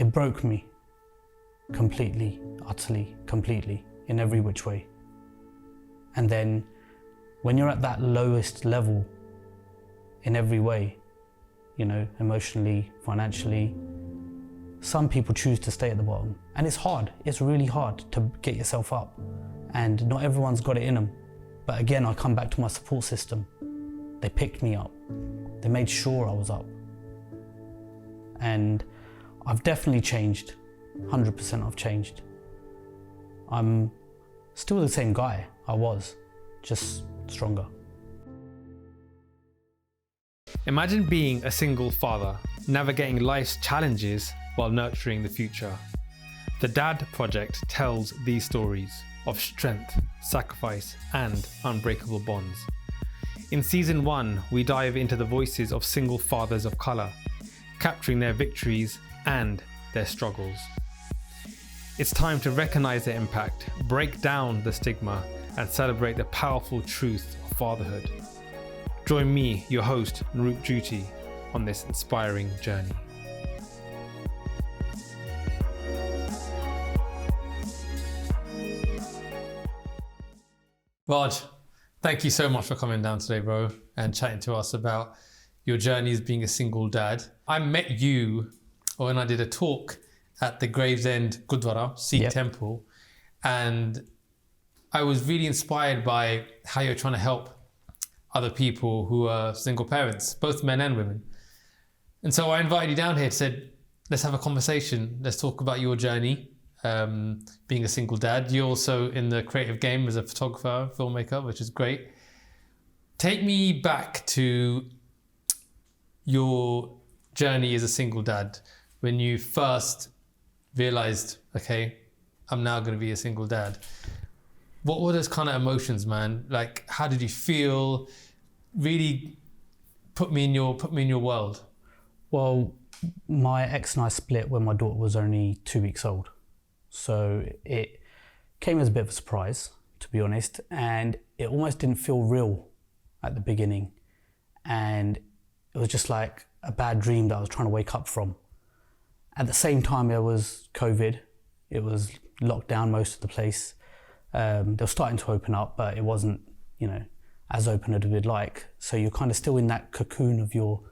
It broke me completely, utterly, completely, in every which way. And then when you're at that lowest level in every way, you know, emotionally, financially, some people choose to stay at the bottom. And it's hard, it's really hard to get yourself up. And not everyone's got it in them. But again, I come back to my support system. They picked me up. They made sure I was up. And I've definitely changed. 100% I've changed. I'm still the same guy I was, just stronger. Imagine being a single father, navigating life's challenges while nurturing the future. The Dad Project tells these stories of strength, sacrifice, and unbreakable bonds. In season 1, we dive into the voices of single fathers of colour, capturing their victories and their struggles. It's time to recognise their impact, break down the stigma, and celebrate the powerful truth of fatherhood. Join me, your host, Naroop Jhooti, on this inspiring journey. Raj, thank you so much for coming down today, bro, and chatting to us about your journey as being a single dad. I met you when I did a talk at the Gravesend Gurdwara, Sikh temple, and I was really inspired by how you're trying to help other people who are single parents, both men and women. And so I invited you down here and said, let's have a conversation. Let's talk about your journey, being a single dad. You're also in the creative game as a photographer, filmmaker, which is great. Take me back to your journey as a single dad, when you first realized, okay, I'm now going to be a single dad. What were those kind of emotions, man? Like, how did you feel? Really put me in your world. Well, my ex and I split when my daughter was only 2 weeks old. So it came as a bit of a surprise, to be honest, and it almost didn't feel real at the beginning. And it was just like a bad dream that I was trying to wake up from. At the same time, there was COVID. It was locked down most of the place. They were starting to open up, but it wasn't, you know, as open as we'd like. So you're kind of still in that cocoon of your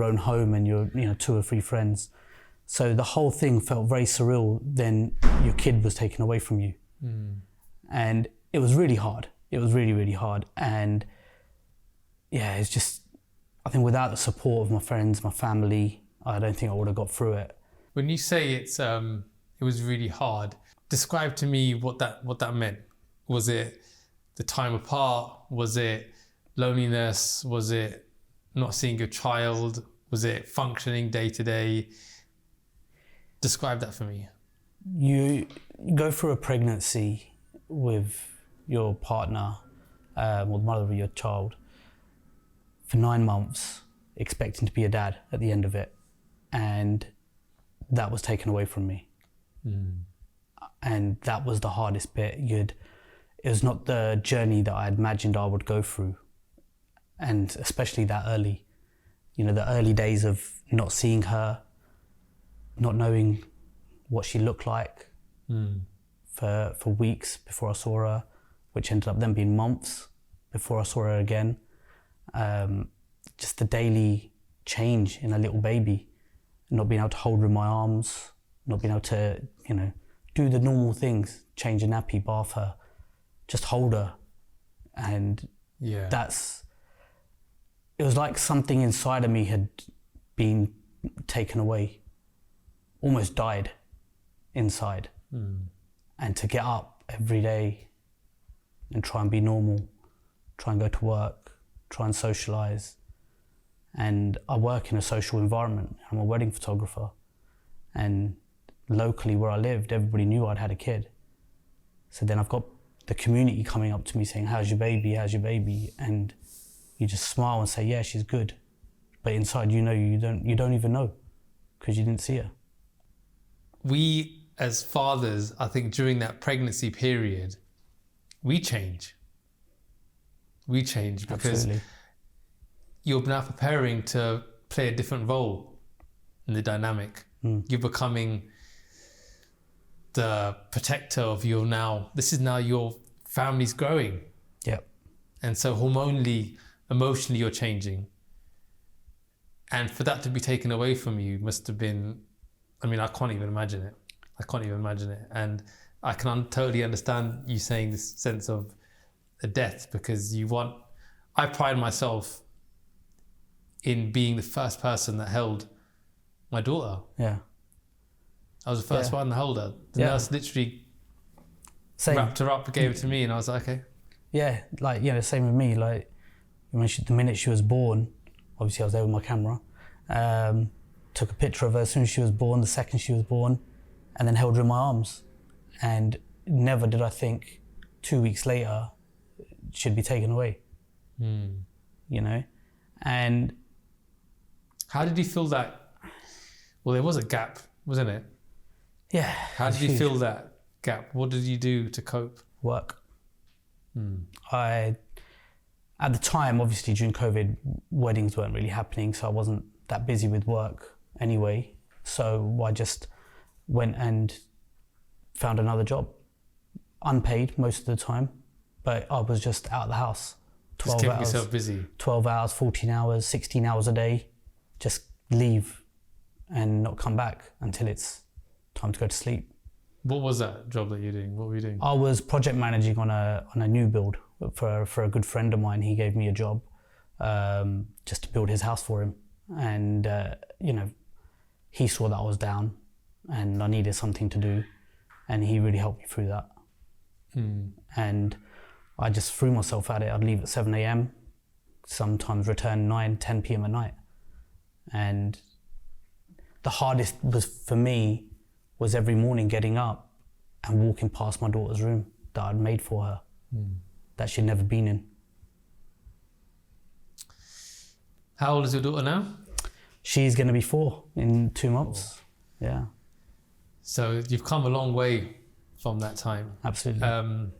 own home and your, you know, 2 or 3 friends. So the whole thing felt very surreal. Then your kid was taken away from you. And it was really hard. It was really, really hard. And yeah, it's just, I think without the support of my friends, my family, I don't think I would have got through it. When you say it was really hard, describe to me what that meant. Was it the time apart? Was it loneliness? Was it not seeing your child? Was it functioning day to day? Describe that for me. You go through a pregnancy with your partner, or the mother of your child, for 9 months, expecting to be a dad at the end of it. And that was taken away from me. And that was the hardest bit. It was not the journey that I had imagined I would go through. And especially that early, you know, the early days of not seeing her, not knowing what she looked like for weeks before I saw her, which ended up then being months before I saw her again. Just the daily change in a little baby, not being able to hold her in my arms, not being able to, you know, do the normal things, change a nappy, bath her, just hold her. And it was like something inside of me had been taken away, almost died inside. And to get up every day and try and be normal, try and go to work, try and socialise. And I work in a social environment. I'm a wedding photographer. And locally where I lived, everybody knew I'd had a kid. So then I've got the community coming up to me saying, how's your baby, how's your baby? And you just smile and say, yeah, she's good. But inside, you know, you don't even know because you didn't see her. We as fathers, I think during that pregnancy period, we change. We change because Absolutely. You're now preparing to play a different role in the dynamic. You're becoming the protector of your now. This is now your family's growing. Yep. And so hormonally, emotionally, you're changing. And for that to be taken away from you must have been, I mean, I can't even imagine it. And I can totally understand you saying this sense of a death, because I pride myself in being the first person that held my daughter. Yeah. I was the first one to hold her. The nurse literally wrapped her up and gave it to me, and I was like, okay. Yeah, like, same with me. Like, the minute she was born, obviously I was there with my camera, took a picture of her as soon as she was born, the second she was born, and then held her in my arms. And never did I think 2 weeks later she'd be taken away. And how did you feel that? Well, there was a gap, wasn't it? Yeah. How did you feel that gap? What did you do to cope? Work. At the time, obviously during COVID, weddings weren't really happening, so I wasn't that busy with work anyway. So I just went and found another job, unpaid most of the time, but I was just out of the house. 12 just keep hours, yourself busy. 12 hours, 14 hours, 16 hours a day. Just leave and not come back until it's time to go to sleep. What was that job that you're doing? What were you doing? I was project managing on a new build for a good friend of mine. He gave me a job just to build his house for him. And, he saw that I was down and I needed something to do. And he really helped me through that. And I just threw myself at it. I'd leave at 7 a.m, sometimes return 9, 10 p.m. at night. And the hardest for me was every morning getting up and walking past my daughter's room that I'd made for her, that she'd never been in. How old is your daughter now? She's going to be 4 in 2 months. Yeah. So you've come a long way from that time. Absolutely.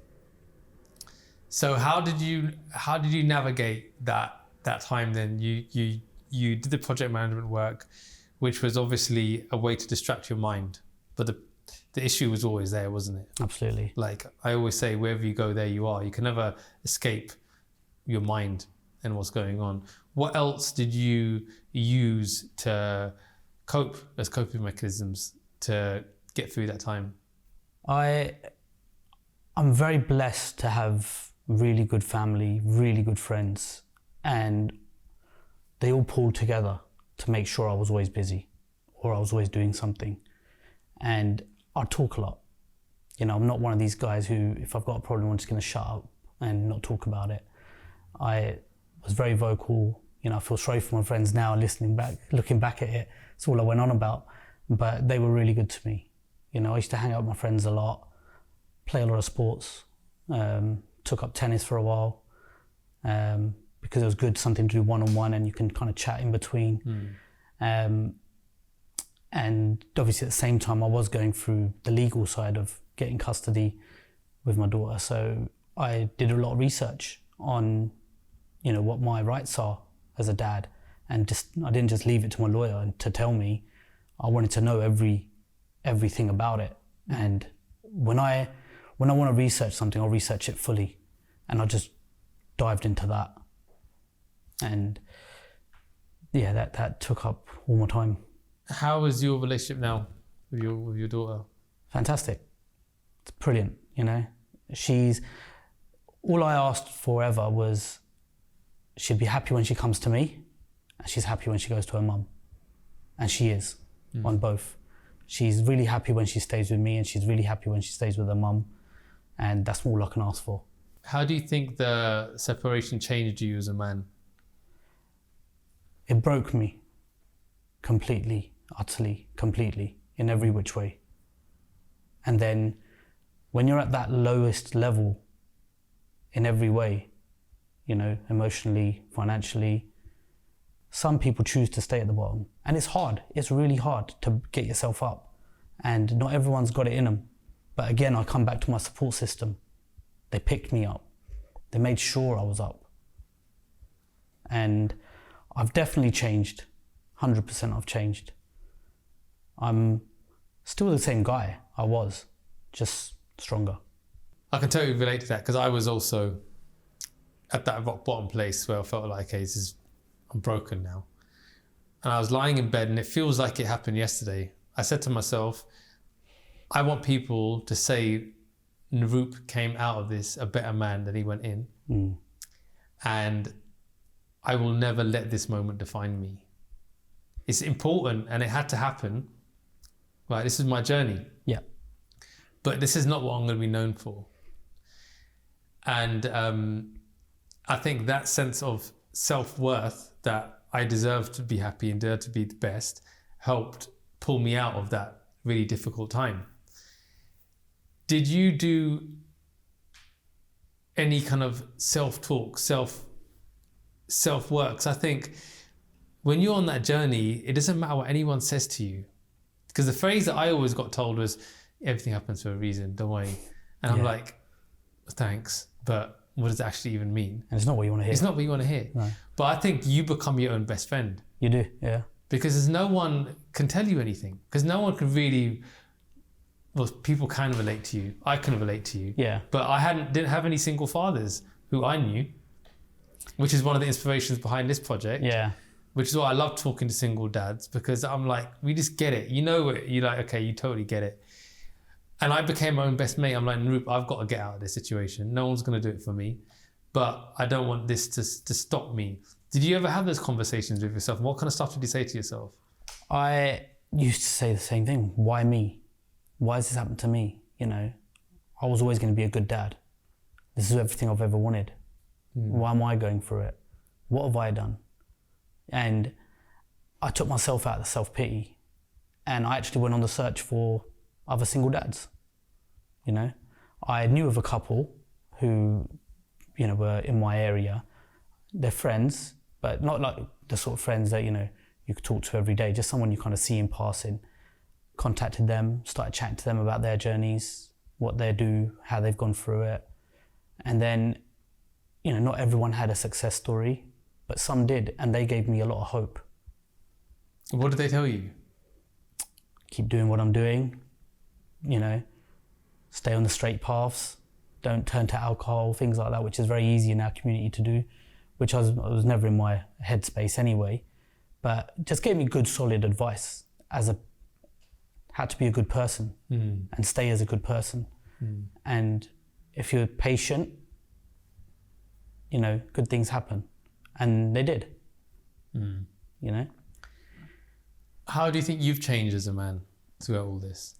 So how did you navigate that time then? You did the project management work, which was obviously a way to distract your mind, but the issue was always there, wasn't it? Absolutely. Like I always say, wherever you go, there you are. You can never escape your mind and what's going on. What else did you use to cope as coping mechanisms to get through that time? I'm very blessed to have really good family, really good friends, and they all pulled together to make sure I was always busy or I was always doing something. And I talk a lot. I'm not one of these guys who, if I've got a problem, I'm just going to shut up and not talk about it. I was very vocal. I feel sorry for my friends now looking back at it. It's all I went on about, but they were really good to me. I used to hang out with my friends a lot, play a lot of sports, took up tennis for a while, because it was good, something to do one-on-one and you can kind of chat in between. And obviously at the same time I was going through the legal side of getting custody with my daughter. So I did a lot of research on, what my rights are as a dad. And I didn't just leave it to my lawyer to tell me. I wanted to know everything about it. And when I want to research something, I'll research it fully. And I just dived into that. And yeah, that took up all my time. How is your relationship now with your daughter? Fantastic. It's brilliant, all I asked for ever was she'd be happy when she comes to me and she's happy when she goes to her mum. And she is on both. She's really happy when she stays with me and she's really happy when she stays with her mum. And that's all I can ask for. How do you think the separation changed you as a man? It broke me completely, utterly, completely, in every which way. And then when you're at that lowest level in every way, emotionally, financially, some people choose to stay at the bottom. And it's hard. It's really hard to get yourself up. And not everyone's got it in them. But again, I come back to my support system. They picked me up. They made sure I was up. And I've definitely changed. 100% I've changed. I'm still the same guy I was. just stronger. I can totally relate to that because I was also at that rock bottom place where I felt like, okay, I'm broken now. And I was lying in bed and it feels like it happened yesterday. I said to myself, I want people to say Naroop came out of this a better man than he went in. And I will never let this moment define me. It's important and it had to happen. Right, this is my journey. Yeah. But this is not what I'm going to be known for. And I think that sense of self-worth that I deserve to be happy and deserve to be the best helped pull me out of that really difficult time. Did you do any kind of self-talk, self-work? 'Cause I think when you're on that journey, it doesn't matter what anyone says to you. Because the phrase that I always got told was, everything happens for a reason, don't worry. And I'm like, thanks, but what does it actually even mean? And it's not what you want to hear. It's not what you want to hear. No. But I think you become your own best friend. You do, yeah. Because there's no one can tell you anything. Because no one can really, well, people can relate to you. I can relate to you. Yeah. But I didn't have any single fathers who I knew, which is one of the inspirations behind this project. Yeah. Which is why I love talking to single dads, because I'm like, we just get it. You know it. You're like, okay, you totally get it. And I became my own best mate. I'm like, Naroop, I've got to get out of this situation. No one's going to do it for me. But I don't want this to stop me. Did you ever have those conversations with yourself? What kind of stuff did you say to yourself? I used to say the same thing. Why me? Why has this happened to me? You know, I was always going to be a good dad. This is everything I've ever wanted. Why am I going through it? What have I done? And I took myself out of the self-pity and I actually went on the search for other single dads. You know, I knew of a couple who, you know, were in my area. They're friends, but not like the sort of friends that, you know, you could talk to every day, just someone you kind of see in passing. Contacted them, started chatting to them about their journeys, what they do, how they've gone through it. And then, you know, not everyone had a success story, but some did, and they gave me a lot of hope. What did they tell you? Keep doing what I'm doing, you know, stay on the straight paths, don't turn to alcohol, things like that, which is very easy in our community to do, which I was never in my headspace anyway, but just gave me good, solid advice how to be a good person and stay as a good person. And if you're patient, you know, good things happen. And they did, you know. How do you think you've changed as a man throughout all this?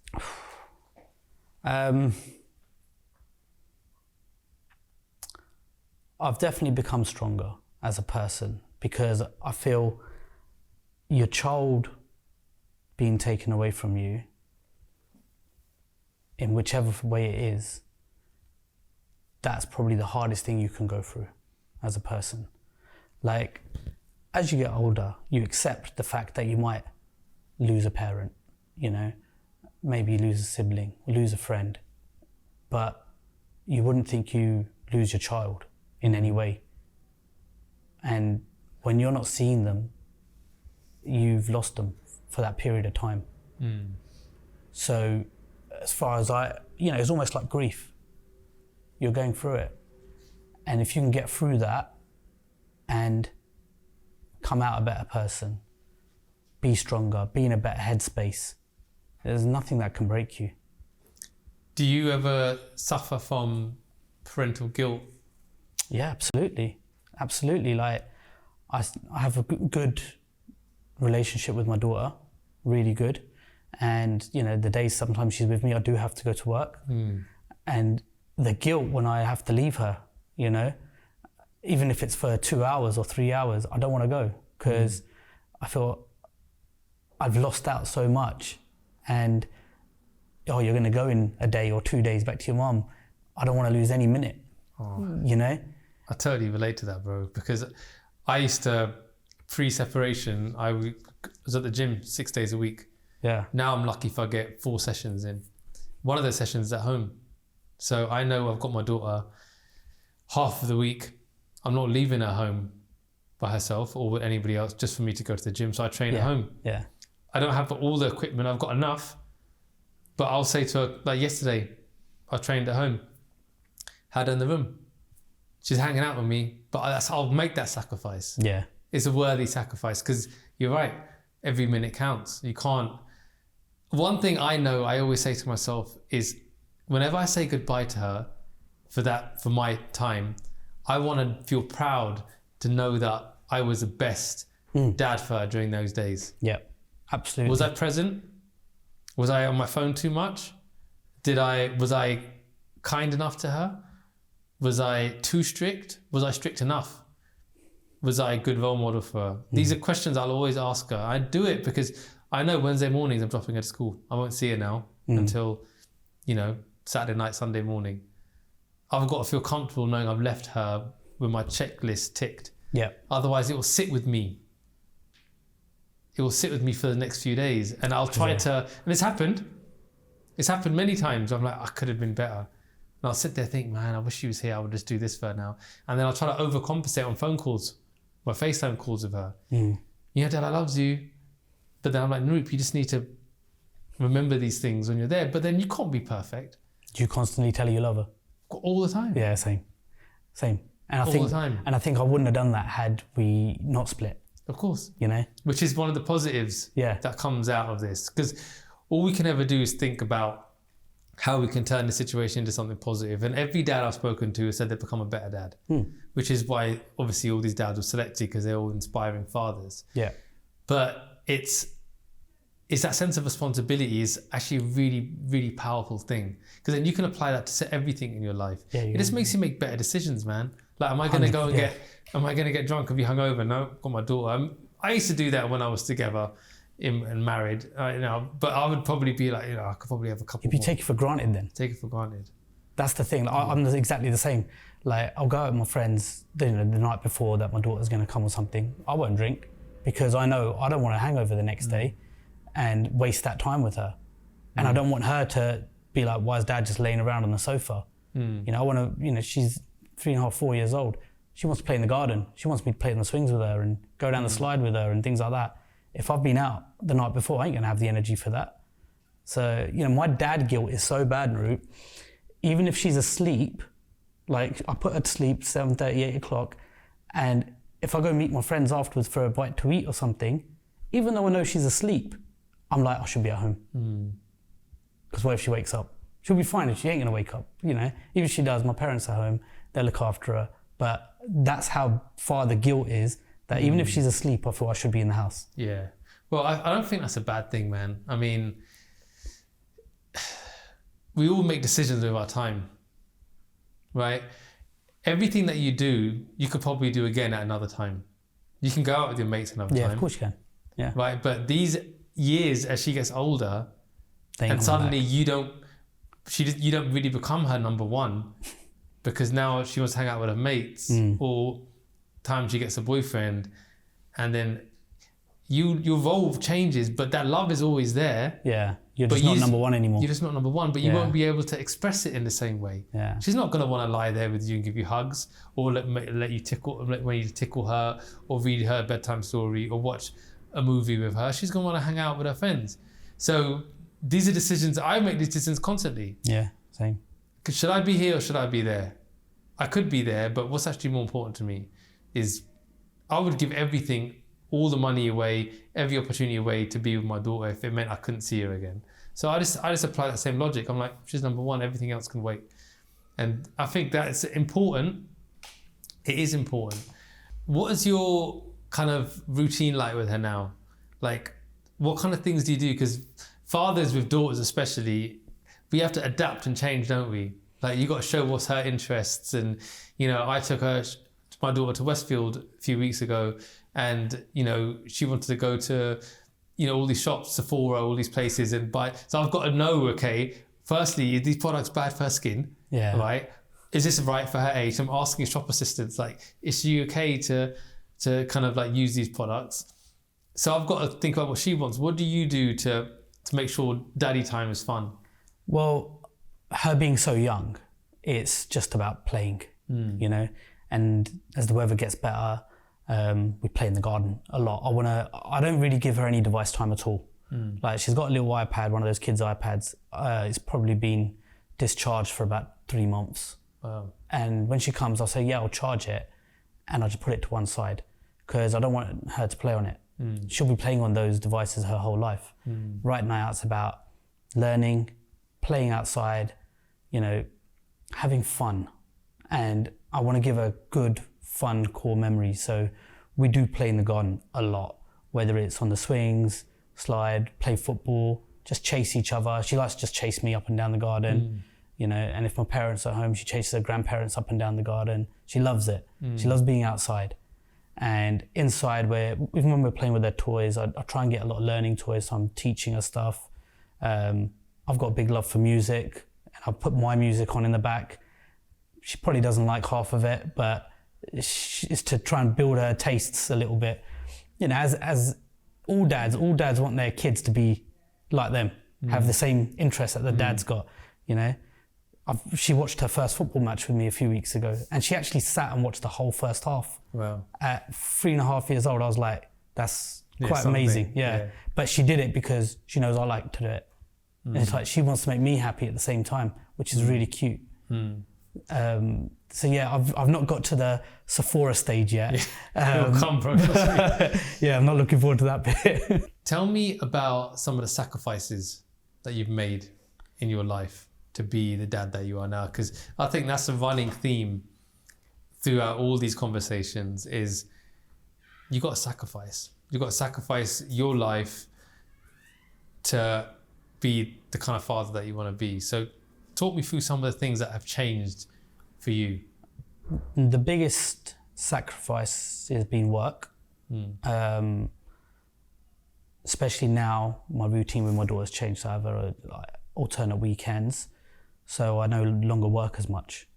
I've definitely become stronger as a person because I feel your child being taken away from you in whichever way it is, that's probably the hardest thing you can go through as a person. Like, as you get older, you accept the fact that you might lose a parent, you know, maybe lose a sibling, lose a friend, but you wouldn't think you lose your child in any way. And when you're not seeing them, you've lost them for that period of time. So as far as you know, it's almost like grief. You're going through it. And if you can get through that and come out a better person, be stronger, be in a better headspace, there's nothing that can break you. Do you ever suffer from parental guilt? Yeah, absolutely. Absolutely. Like, I have a good relationship with my daughter, really good. And, you know, the days sometimes she's with me, I do have to go to work. And the guilt when I have to leave her, you know, even if it's for 2 hours or 3 hours, I don't want to go because I feel I've lost out so much. And, oh, you're going to go in a day or 2 days back to your mum. I don't want to lose any minute, you know? I totally relate to that, bro, because I used to, pre-separation, I was at the gym 6 days a week. Yeah. Now I'm lucky if I get 4 sessions in. One of those sessions is at home. So I know I've got my daughter half of the week. I'm not leaving her home by herself or with anybody else just for me to go to the gym. So I train at home. Yeah. I don't have all the equipment. I've got enough. But I'll say to her, like yesterday, I trained at home. Had her in the room. She's hanging out with me, but I'll make that sacrifice. Yeah. It's a worthy sacrifice because you're right. Every minute counts. You can't. One thing I know, I always say to myself is whenever I say goodbye to her for my time, I want to feel proud to know that I was the best dad for her during those days. Yeah, absolutely. Was I present? Was I on my phone too much? Was I kind enough to her? Was I too strict? Was I strict enough? Was I a good role model for her? These are questions I'll always ask her. I do it because I know Wednesday mornings I'm dropping her to school. I won't see her now until, Saturday night, Sunday morning. I've got to feel comfortable knowing I've left her with my checklist ticked. Yeah. Otherwise it will sit with me. It will sit with me for the next few days. And I'll try to, and it's happened. It's happened many times. I'm like, I could have been better. And I'll sit there and think, man, I wish she was here. I would just do this for her now. And then I'll try to overcompensate on phone calls, my FaceTime calls with her. Dad, I love you. But then I'm like, Naroop, you just need to remember these things when you're there. But then you can't be perfect. Do you constantly tell her you love her? All the time. Yeah, same. And All the time. And I think I wouldn't have done that had we not split. Of course. Which is one of the positives that comes out of this. Because all we can ever do is think about how we can turn the situation into something positive. And every dad I've spoken to has said they've become a better dad. Which is why obviously all these dads were selected because they're all inspiring fathers. Yeah. But it's that sense of responsibility is actually a really, really powerful thing. Because then you can apply that to everything in your life. Yeah, it just makes you make better decisions, man. Like, am I going to go and am I going to get drunk and be hungover? No, got my daughter. I used to do that when I was together and married, but I would probably be like, I could probably have a couple. If you take it for granted then. Take it for granted. That's the thing. I'm exactly the same. Like, I'll go out with my friends, the night before that my daughter's going to come or something. I won't drink because I know I don't want a hangover the next day and waste that time with her. And I don't want her to be like, why is dad just laying around on the sofa? I want to, she's 3.5, 4 years old. She wants to play in the garden. She wants me to play on the swings with her and go down the slide with her and things like that. If I've been out the night before, I ain't going to have the energy for that. So, my dad guilt is so bad, Naroop. Even if she's asleep, like I put her to sleep 7:30, 8 o'clock, and if I go meet my friends afterwards for a bite to eat or something, even though I know she's asleep, I'm like, I should be at home. Because what if she wakes up? She'll be fine if she ain't going to wake up, Even if she does, my parents are home, they'll look after her. But that's how far the guilt is, that even if she's asleep, I feel I should be in the house. Yeah. Well, I don't think that's a bad thing, man. I mean, we all make decisions with our time, right? Everything that you do, you could probably do again at another time. You can go out with your mates another time. Yeah, of course you can. Yeah. Right, but these years, as she gets older, and suddenly you don't really become her number one because now she wants to hang out with her mates or time she gets a boyfriend, and then your role changes, but that love is always there. Yeah, you're just not number one anymore. You're just not number one, but you won't be able to express it in the same way. Yeah, she's not going to want to lie there with you and give you hugs, or let you tickle her, or read her a bedtime story, or watch a movie with her. She's going to want to hang out with her friends. So these are decisions. I make these decisions constantly. Yeah, same. Should I be here or should I be there? I could be there, but what's actually more important to me is I would give everything, all the money away, every opportunity away to be with my daughter if it meant I couldn't see her again. So I just apply that same logic. I'm like, she's number one, everything else can wait. And I think that's important. It is important. What is your kind of routine like with her now? Like, what kind of things do you do? Because fathers with daughters especially, we have to adapt and change, don't we? Like, you got to show what's her interests. And, I took my daughter to Westfield a few weeks ago, and, she wanted to go to, all these shops, Sephora, all these places and buy. So I've got to know, okay, firstly, are these products bad for her skin? Yeah. Right? Is this right for her age? I'm asking shop assistants, like, is she okay to kind of like use these products? So I've got to think about what she wants. What do you do to make sure daddy time is fun? Well, her being so young, it's just about playing, and as the weather gets better, we play in the garden a lot. I don't really give her any device time at all. Like, she's got a little iPad, one of those kids' iPads. It's probably been discharged for about 3 months. Wow. And when she comes, I'll say, yeah, I'll charge it. And I'll just put it to one side because I don't want her to play on it. She'll be playing on those devices her whole life. Right now, it's about learning, playing outside, having fun. And I want to give her good, fun core memories. So we do play in the garden a lot, whether it's on the swings, slide, play football, just chase each other. She likes to just chase me up and down the garden, and if my parents are at home, she chases her grandparents up and down the garden. She loves it. She loves being outside. And inside, even when we're playing with her toys, I try and get a lot of learning toys, so I'm teaching her stuff. I've got a big love for music, and I'll put my music on in the back. She probably doesn't like half of it, but it's to try and build her tastes a little bit. As all dads want their kids to be like them, have the same interests that the dad's got, She watched her first football match with me a few weeks ago, and she actually sat and watched the whole first half. Wow. At 3.5 years old, I was like, that's quite something. Amazing. Yeah. But she did it because she knows I like to do it. And it's like she wants to make me happy at the same time, which is really cute. So yeah, I've not got to the Sephora stage yet. It'll come, bro. Yeah, I'm not looking forward to that bit. Tell me about some of the sacrifices that you've made in your life to be the dad that you are now, because I think that's a running theme throughout all these conversations is you got to sacrifice. You got to sacrifice your life to be the kind of father that you want to be. So talk me through some of the things that have changed for you. The biggest sacrifice has been work. Especially now, my routine with my daughter's changed. So I have alternate weekends, so I no longer work as much.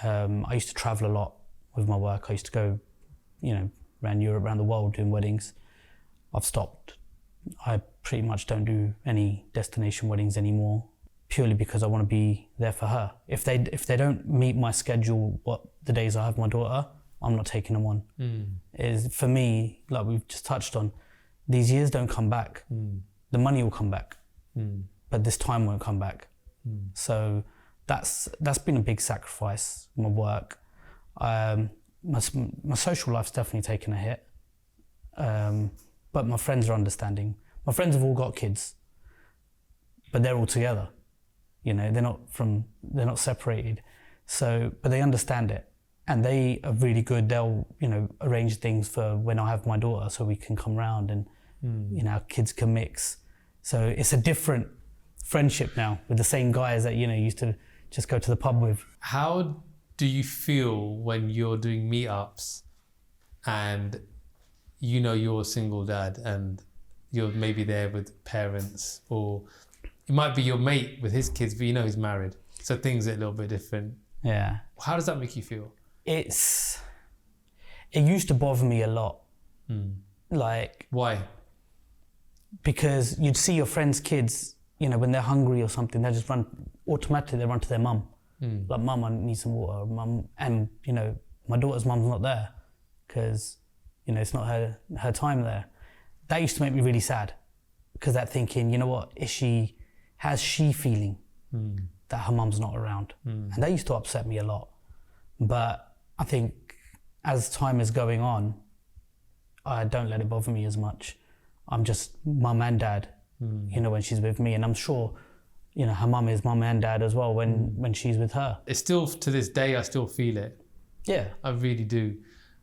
I used to travel a lot with my work. I used to go, around Europe, around the world doing weddings. I've stopped. I pretty much don't do any destination weddings anymore, purely because I want to be there for her. If they don't meet my schedule, the days I have my daughter, I'm not taking them on. Is for me, like we've just touched on, these years don't come back. The money will come back, but this time won't come back. So that's been a big sacrifice. My work, my social life's definitely taken a hit, but my friends are understanding. My friends have all got kids, but they're all together. They're not separated. So, but they understand it, and they are really good. They'll arrange things for when I have my daughter, so we can come round and our kids can mix. So it's a different friendship now with the same guys that used to just go to the pub with. How do you feel when you're doing meetups and you're a single dad and you're maybe there with parents, or it might be your mate with his kids, but he's married, so things are a little bit different. Yeah. How does that make you feel? It used to bother me a lot. Like, why? Because you'd see your friends' kids, when they're hungry or something, they just automatically run to their mum. Like, mum, I need some water, mum. And, my daughter's mum's not there because, it's not her time there. That used to make me really sad, because that thinking, how's she feeling that her mum's not around? And that used to upset me a lot. But I think as time is going on, I don't let it bother me as much. I'm just mum and dad, when she's with me. And I'm sure, her mum is mum and dad as well when she's with her. It's still, to this day, I still feel it. Yeah. I really do.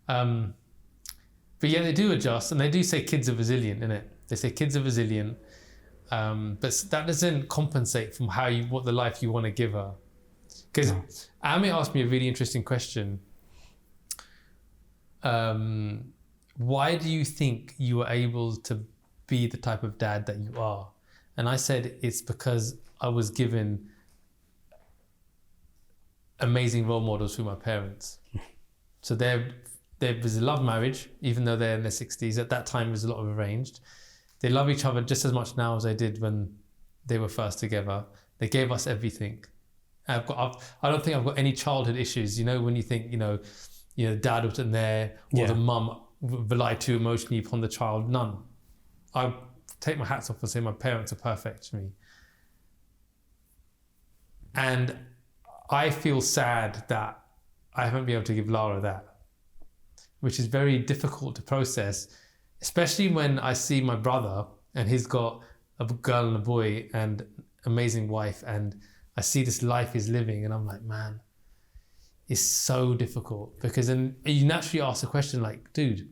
But yeah, they do adjust, and they do say kids are resilient, innit? They say kids are resilient, but that doesn't compensate from what the life you want to give her. Because Amy asked me a really interesting question. Why do you think you were able to be the type of dad that you are? And I said, it's because I was given amazing role models through my parents. So there was a love marriage, even though they're in their 60s. At that time, it was a lot of arranged. They love each other just as much now as they did when they were first together. They gave us everything. I don't think I've got any childhood issues. When you think, dad wasn't there, or the mum relied too emotionally upon the child. None. I take my hats off and say my parents are perfect to me. And I feel sad that I haven't been able to give Lara that, which is very difficult to process, especially when I see my brother and he's got a girl and a boy and amazing wife, and I see this life he's living, and I'm like, man, it's so difficult. Because then you naturally ask the question like, dude,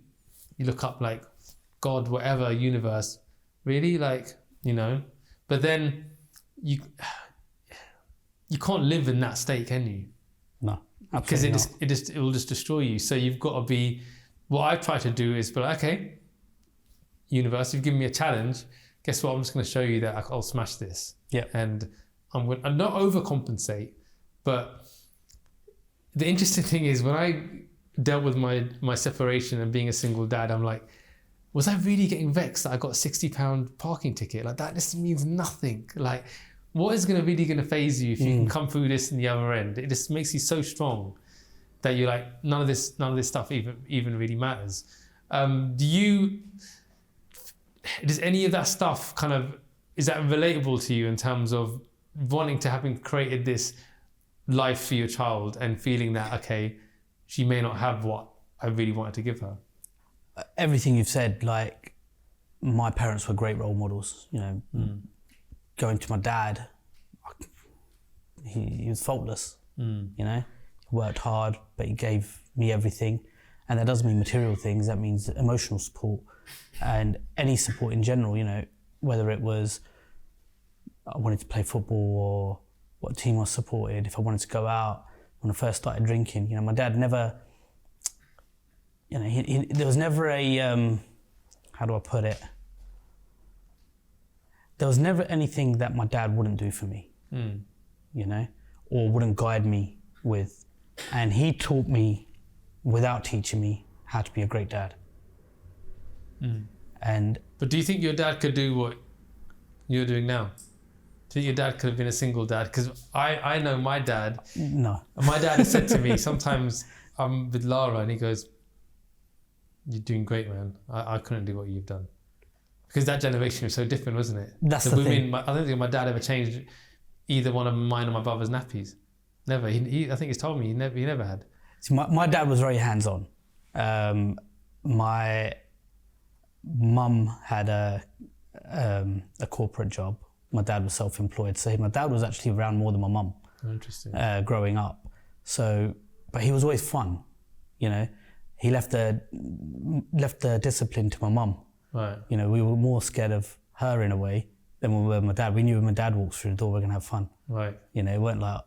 you look up like God, whatever, universe, really? Like, you know? But then you can't live in that state, can you? No, because absolutely not. it will just destroy you. So you've got to be. What I try to do is be like, okay, universe, you've given me a challenge. Guess what? I'm just going to show you that I'll smash this. Yeah. And I'm not overcompensate, but the interesting thing is when I dealt with my separation and being a single dad, I'm like, was I really getting vexed that I got a £60 parking ticket? Like that just means nothing. Like, what is really going to phase you if you can come through this and the other end? It just makes you so strong that you're like, none of this stuff even really matters. Does any of that stuff is that relatable to you in terms of wanting to having created this life for your child and feeling that, okay, she may not have what I really wanted to give her? Everything you've said, like, my parents were great role models, you know. Going to my dad, he was faultless, you know. He worked hard, but he gave me everything. And that doesn't mean material things, that means emotional support and any support in general, you know, whether it was I wanted to play football or what team I supported, if I wanted to go out, when I first started drinking, you know, my dad never, you know, there was never a, how do I put it? There was never anything that my dad wouldn't do for me, you know, or wouldn't guide me with. And he taught me, without teaching me, how to be a great dad. But do you think your dad could do what you're doing now? Do you think your dad could have been a single dad? Because I know my dad. No. My dad has said to me, sometimes I'm with Lara and he goes, "You're doing great, man. I couldn't do what you've done." Because that generation was so different, wasn't it? That's the thing. I don't think my dad ever changed either one of mine or my brother's nappies. Never. I think he's told me he never had. See, my dad was very hands-on. My mum had a corporate job. My dad was self-employed, so my dad was actually around more than my mum. Interesting. Growing up. So, but he was always fun, you know. He left the discipline to my mum. Right. You know, we were more scared of her in a way than we were my dad. We knew when my dad walks through the door, we're gonna have fun. Right. You know, it weren't like,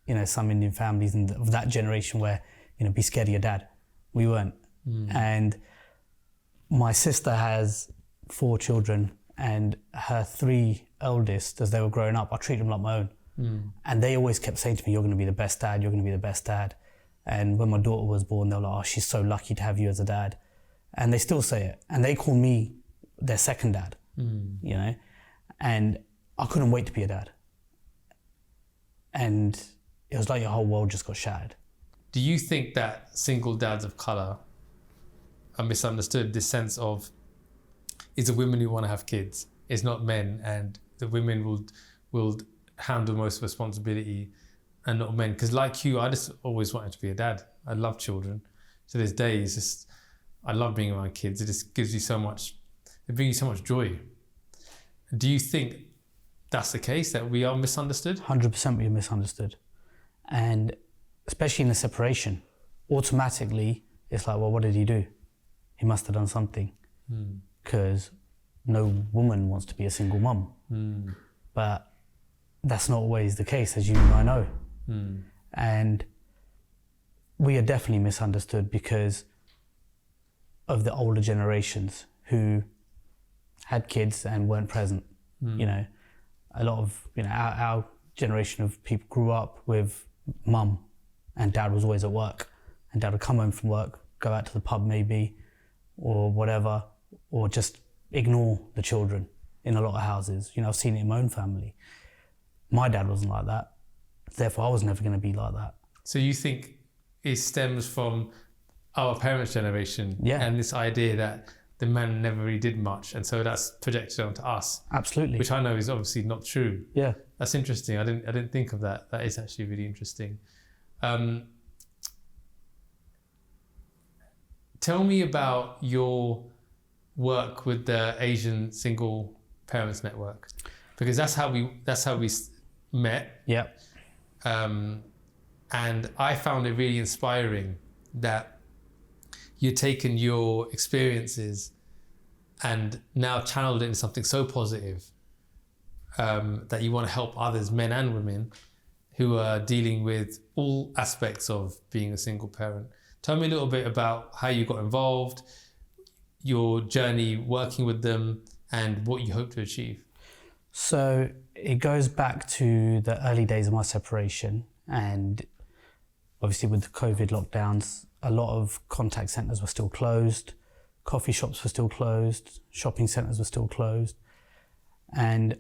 you know, some Indian families of that generation where, you know, be scared of your dad. We weren't. And my sister has 4 children, and her 3 eldest, as they were growing up, I treated them like my own. And they always kept saying to me, "You're going to be the best dad, you're going to be the best dad." And when my daughter was born, they were like, "Oh, she's so lucky to have you as a dad." And they still say it. And they call me their second dad, you know? And I couldn't wait to be a dad. And it was like your whole world just got shattered. Do you think that single dads of colour are misunderstood? This sense of, it's the women who want to have kids, it's not men, and the women will handle most responsibility and not men. Because like you, I just always wanted to be a dad. I love children. To this day, it's just, I love being around kids. It just gives you so much, it brings you so much joy. Do you think that's the case, that we are misunderstood? 100% we're misunderstood. And especially in a separation, automatically it's like, well, what did he do? He must have done something. Because no woman wants to be a single mum. But that's not always the case, as you and I know. And we are definitely misunderstood because of the older generations who had kids and weren't present. You know, a lot of, you know, our generation of people grew up with mum and dad was always at work, and dad would come home from work, go out to the pub maybe, or whatever, or just ignore the children in a lot of houses. You know, I've seen it in my own family. My dad wasn't like that, therefore I was never going to be like that. So you think it stems from our parents' generation, and this idea that the man never really did much, and so that's projected onto us. Absolutely. Which I know is obviously not true. Yeah. That's interesting. I didn't think of that. That is actually really interesting. Tell me about your work with the Asian Single Parents Network, because that's how we met. Yeah. And I found it really inspiring that you've taken your experiences and now channeled it into something so positive, that you want to help others, men and women, who are dealing with all aspects of being a single parent. Tell me a little bit about how you got involved, your journey working with them, and what you hope to achieve. So it goes back to the early days of my separation, and obviously with the COVID lockdowns, a lot of contact centres were still closed, coffee shops were still closed, shopping centres were still closed, and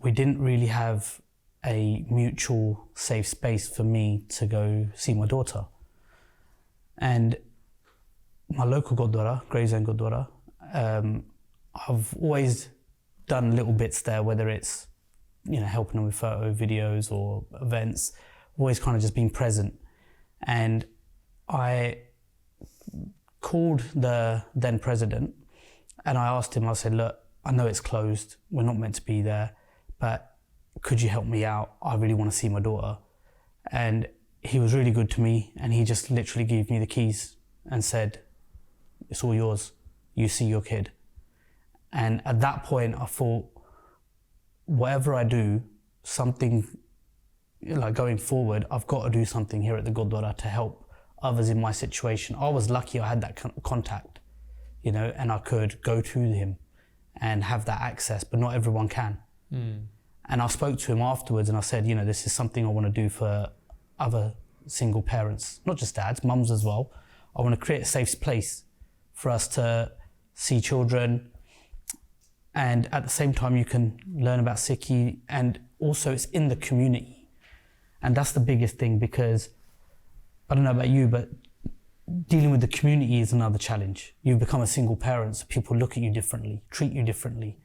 we didn't really have a mutual safe space for me to go see my daughter. And my local Gurdwara, Gravesend Gurdwara, I've always done little bits there, whether it's, you know, helping them with photo videos or events, always kind of just being present. And I called the then president and I asked him, I said, look, I know it's closed, we're not meant to be there, but could you help me out? I really want to see my daughter. And he was really good to me, and he just literally gave me the keys and said, it's all yours, you see your kid. And at that point I thought, whatever I do, something, like going forward, I've got to do something here at the Gurdwara to help others in my situation. I was lucky I had that contact, you know, and I could go to him and have that access, but not everyone can. And I spoke to him afterwards and I said, you know, this is something I want to do for other single parents, not just dads, mums as well. I want to create a safe place for us to see children, and at the same time you can learn about Sikhi, and also it's in the community. And that's the biggest thing, because I don't know about you, but dealing with the community is another challenge. You become a single parent, so people look at you differently, treat you differently.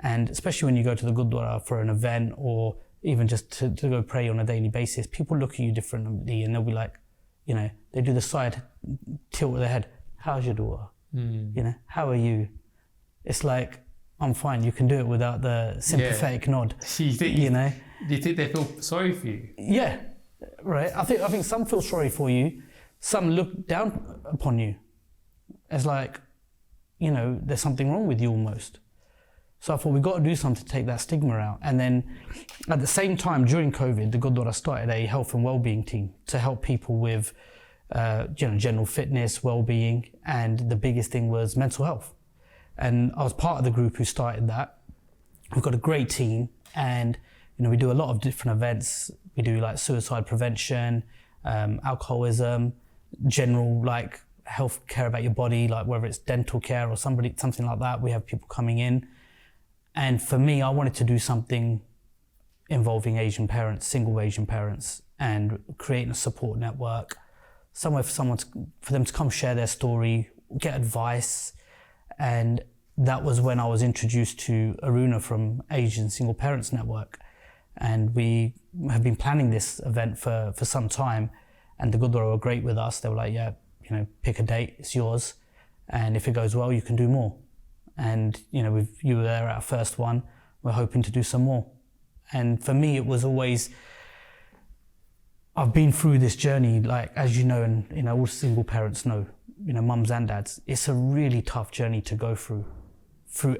And especially when you go to the Gurdwara for an event or even just to go pray on a daily basis, people look at you differently and they'll be like, you know, they do the side tilt of their head. How's your daughter? You know, how are you? It's like, I'm fine. You can do it without the sympathetic nod. You know? Do you think they feel sorry for you? Yeah, right. I think some feel sorry for you. Some look down upon you. It's like, you know, there's something wrong with you almost. So I thought we've got to do something to take that stigma out. And then at the same time, during COVID, the Gurdwara started a health and wellbeing team to help people with general fitness, well-being, and the biggest thing was mental health. And I was part of the group who started that. We've got a great team, and you know, we do a lot of different events. We do like suicide prevention, alcoholism, general like health care about your body, like whether it's dental care or something like that. We have people coming in. And for me, I wanted to do something involving Asian parents, single Asian parents, and creating a support network, somewhere for them to come share their story, get advice. And that was when I was introduced to Aruna from Asian Single Parents Network. And we have been planning this event for some time, and the Gurdwara were great with us. They were like, yeah, you know, pick a date, it's yours. And if it goes well, you can do more. And you know, you were there at our first one. We're hoping to do some more. And for me, it was always, I've been through this journey, like as you know, and you know, all single parents know, you know, mums and dads. It's a really tough journey to go through.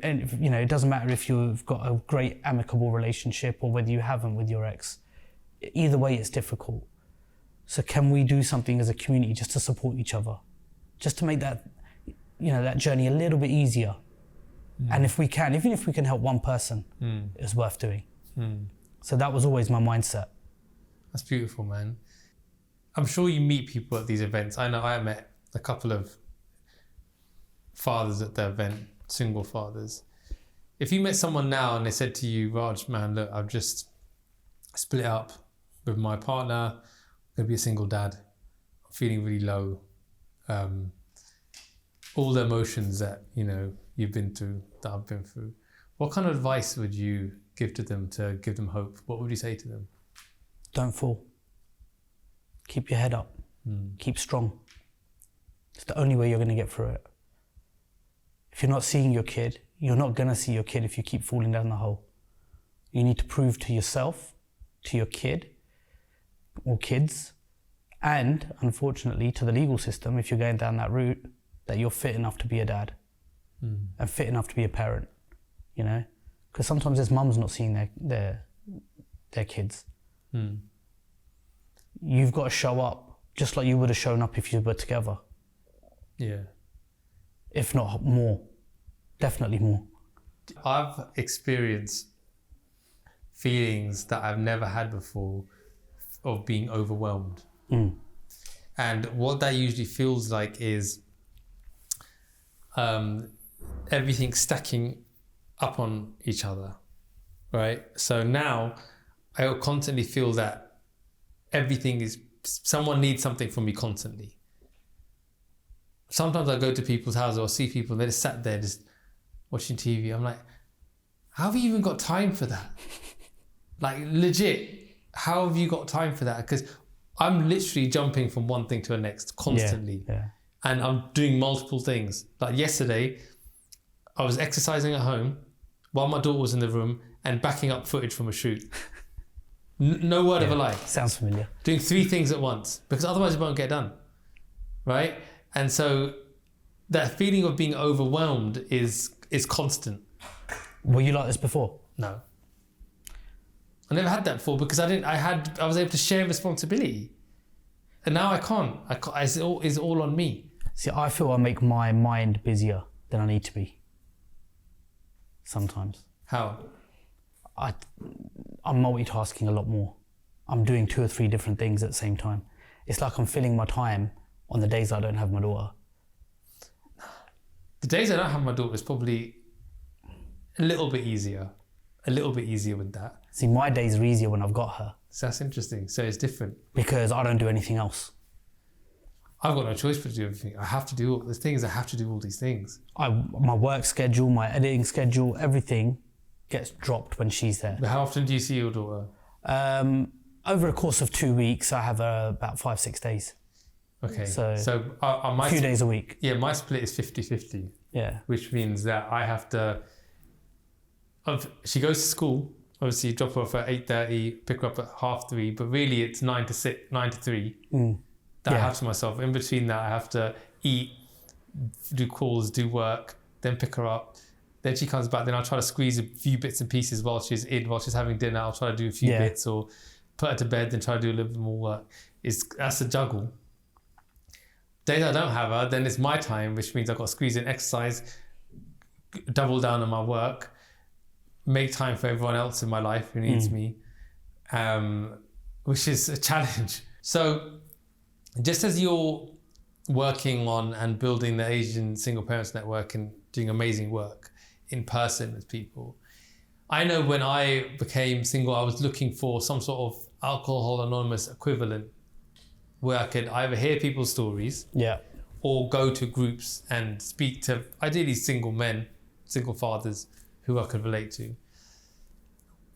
And you know, it doesn't matter if you've got a great amicable relationship or whether you haven't with your ex. Either way, it's difficult. So can we do something as a community just to support each other, just to make that, you know, that journey a little bit easier? And if we can, even if we can help one person, it's worth doing. So that was always my mindset. That's beautiful, man. I'm sure you meet people at these events. I know I met a couple of fathers at the event, single fathers. If you met someone now and they said to you, Raj, man, look, I've just split up with my partner, I'm gonna be a single dad, I'm feeling really low. All the emotions that, you know, you've been through, that I've been through. What kind of advice would you give to them to give them hope, what would you say to them? Don't fall. Keep your head up. Keep strong. It's the only way you're going to get through it. If you're not seeing your kid, you're not going to see your kid if you keep falling down the hole. You need to prove to yourself, to your kid or kids, and unfortunately to the legal system, if you're going down that route, that you're fit enough to be a dad and fit enough to be a parent, you know? Because sometimes there's mums not seeing their kids. You've got to show up just like you would have shown up if you were together. Yeah. If not more, definitely more. I've experienced feelings that I've never had before of being overwhelmed. And what that usually feels like is everything stacking up on each other, right? So now I constantly feel that someone needs something from me constantly. Sometimes I go to people's houses or see people, they're just sat there just watching TV. I'm like, how have you even got time for that? Like, legit, how have you got time for that? Because I'm literally jumping from one thing to the next constantly. And I'm doing multiple things. Like yesterday, I was exercising at home while my daughter was in the room and backing up footage from a shoot. No word of a lie. Sounds familiar. Doing 3 things at once, because otherwise it won't get done, right? And so that feeling of being overwhelmed is constant. Were you like this before? No. I never had that before because I was able to share responsibility. And now I can't. It's all on me. See, I feel I make my mind busier than I need to be. Sometimes. How? I'm multitasking a lot more. I'm doing 2 or 3 different things at the same time. It's like I'm filling my time on the days I don't have my daughter. The days I don't have my daughter is probably a little bit easier with that. See, my days are easier when I've got her. So that's interesting. So it's different. Because I don't do anything else. I've got no choice but to do everything. I have to do all these things. My work schedule, my editing schedule, everything gets dropped when she's there. But how often do you see your daughter? Over a course of 2 weeks, I have her about 5-6 days. Okay. So a few days a week. Yeah, my split is 50-50. Yeah. Which means that I have to... She goes to school. Obviously, drop her off at 8:30, pick her up at 3:30. But really, it's 9 to 3 that I have to myself. In between that, I have to eat, do calls, do work, then pick her up. Then she comes back. Then I'll try to squeeze a few bits and pieces while she's having dinner. I'll try to do a few bits or put her to bed, then try to do a little bit more work. That's a juggle. Days I don't have her, then it's my time, which means I've got to squeeze in exercise, double down on my work, make time for everyone else in my life who needs me, which is a challenge. So just as you're working on and building the Asian Single Parents Network and doing amazing work in person with people, I know when I became single, I was looking for some sort of Alcohol Anonymous equivalent where I could either hear people's stories or go to groups and speak to ideally single men, single fathers who I could relate to.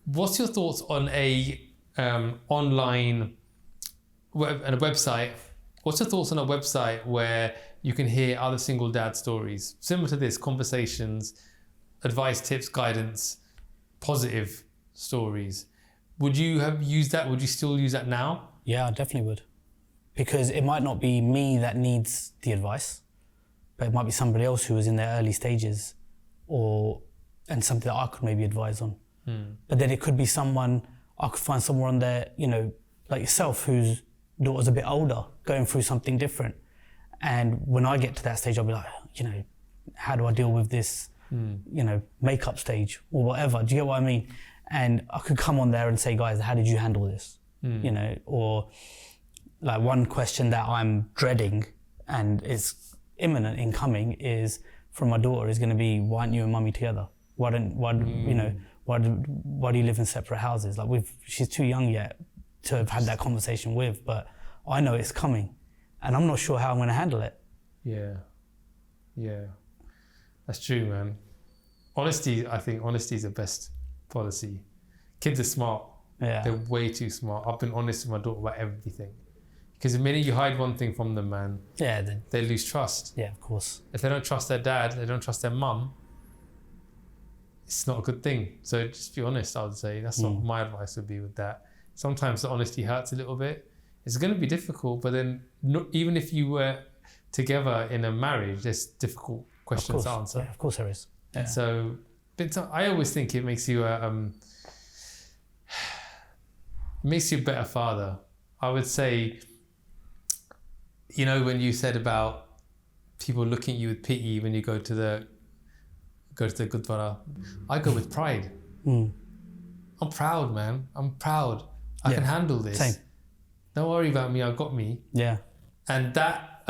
What's your thoughts on a online and a website? What's your thoughts on a website where you can hear other single dad stories, similar to this, conversations, advice, tips, guidance, positive stories? Would you have used that? Would you still use that now? Yeah, I definitely would. Because it might not be me that needs the advice, but it might be somebody else who was in their early stages and something that I could maybe advise on. But then it could be I could find someone on there, like yourself, whose daughter's a bit older, going through something different. And when I get to that stage, I'll be like, how do I deal with this, makeup stage or whatever? Do you get what I mean? And I could come on there and say, guys, how did you handle this? Or like one question that I'm dreading and is imminent in coming is from my daughter is going to be, why aren't you and mummy together? Why do you live in separate houses? Like she's too young yet to have had that conversation with, but I know it's coming and I'm not sure how I'm going to handle it. Yeah, that's true, man. Honesty, I think honesty is the best policy. Kids are smart. Yeah. They're way too smart. I've been honest with my daughter about everything. Because the minute you hide one thing from them, man, Yeah. they lose trust. Yeah, of course. If they don't trust their dad, they don't trust their mum, it's not a good thing. So just be honest, I would say. That's what my advice would be with that. Sometimes the honesty hurts a little bit. It's going to be difficult, but then even if you were together in a marriage, there's difficult questions to answer. Yeah, of course there is. Yeah. So, but I always think it makes you a better father. I would say, you know, when you said about people looking at you with pity when you go to the Gurdwara, I go with pride. I'm proud, man. I'm proud. I can handle this. Same. Don't worry about me. I got me. Yeah. And that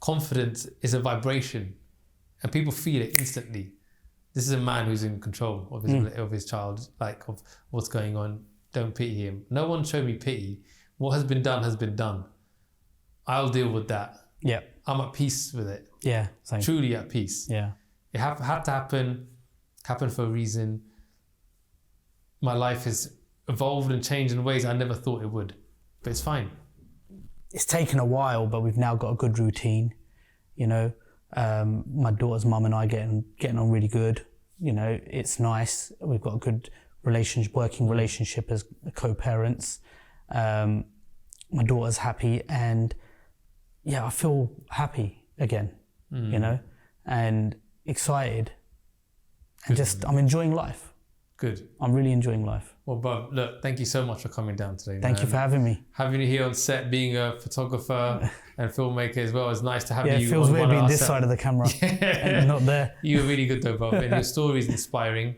confidence is a vibration, and people feel it instantly. This is a man who's in control of his child, like of what's going on. Don't pity him. No one showed me pity. What has been done has been done. I'll deal with that. Yeah. I'm at peace with it. Yeah. Same. Truly at peace. Yeah. It had to happen for a reason. My life has evolved and changed in ways I never thought it would, but it's fine. It's taken a while, but we've now got a good routine. You know, my daughter's mum and I getting on really good. You know, it's nice. We've got a good working relationship as co-parents. My daughter's happy, and yeah, I feel happy again. You know, and excited, and I'm enjoying life. Good. I'm really enjoying life. Well, Bob, look, thank you so much for coming down today. Thank you for having me. Having you here on set, being a photographer and filmmaker as well, it's nice to have you. Yeah, it feels weird being this side of the camera and not there. You were really good though, Bob, and your story is inspiring.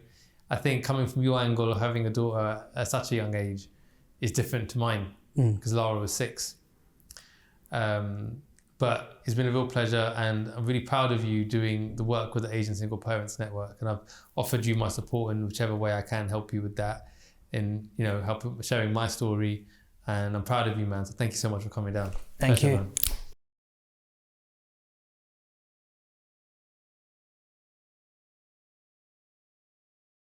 I think coming from your angle of having a daughter at such a young age is different to mine, because Lara was 6. But it's been a real pleasure, and I'm really proud of you doing the work with the Asian Single Parents Network, and I've offered you my support in whichever way I can help you with that, and you know, help sharing my story, and I'm proud of you, man. So thank you so much for coming down. Thank Pleasure, you. Man.